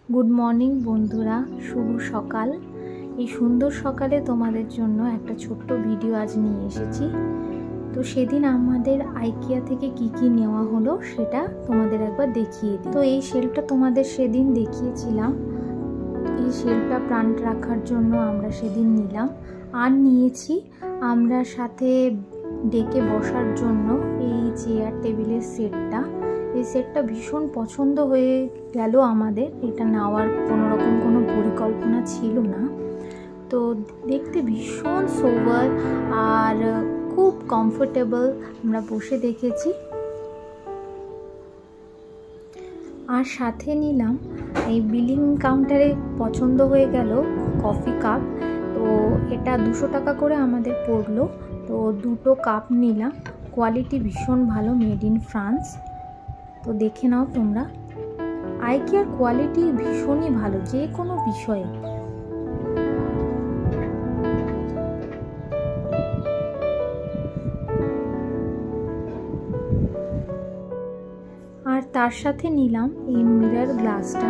Good morning বন্ধুরা, শুভ সকাল। এই সুন্দর সকালে তোমাদের জন্য একটা ছোট্ট ভিডিও আজ নিয়ে এসেছি। তো সেদিন আমাদের আইকিয়া থেকে কি নেওয়া হলো সেটা তোমাদের একবার দেখিয়ে দিই। তো এই শেলফটা তোমাদের সেদিন দেখিয়েছিলাম। এই শেলফটা প্লান্ট রাখার জন্য আমরা সেদিন নিলাম। আর নিয়েছি আমরা সাথে ডেকে বসার জন্য এই চেয়ার টেবিলের সেটটা। এই সেটটা ভীষণ পছন্দ হয়ে গেল আমাদের। এটা নেওয়ার কোনো পরিকল্পনা ছিল না। তো দেখতে ভীষণ সোবার আর খুব কমফোর্টেবল আমরা বসে দেখেছি। আর সাথে নিলাম এই বিলিং কাউন্টারে পছন্দ হয়ে গেল কফি কাপ। তো এটা 200 টাকা করে আমাদের পড়লো। তো দুটো কাপ নিলাম, কোয়ালিটি ভীষণ ভালো, মেড ইন ফ্রান্স। তো দেখে নাও তোমরা, আইকিয়ার কোয়ালিটি ভীষণই ভালো যে কোনো বিষয়ে। আর তার সাথে নিলাম এই মিরর গ্লাসটা।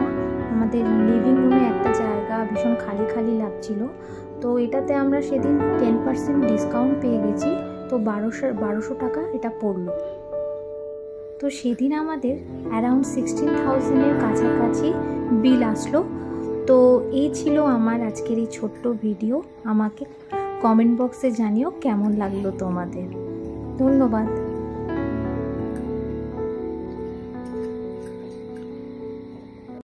আমাদের লিভিং রুমে একটা জায়গা ভীষণ খালি খালি লাগছিল, তো এটাতে আমরা সেদিন 10% ডিসকাউন্ট পেয়ে গেছি। তো 1200 টাকা এটা পড়লো। তো সেদিন আমাদের অ্যারাউন্ড 16,000-এর কাছাকাছি বিল আসলো। তো এই ছিল আমার আজকের এই ছোট্ট ভিডিও। আমাকে কমেন্ট বক্সে জানিও কেমন লাগলো তোমাদের। ধন্যবাদ।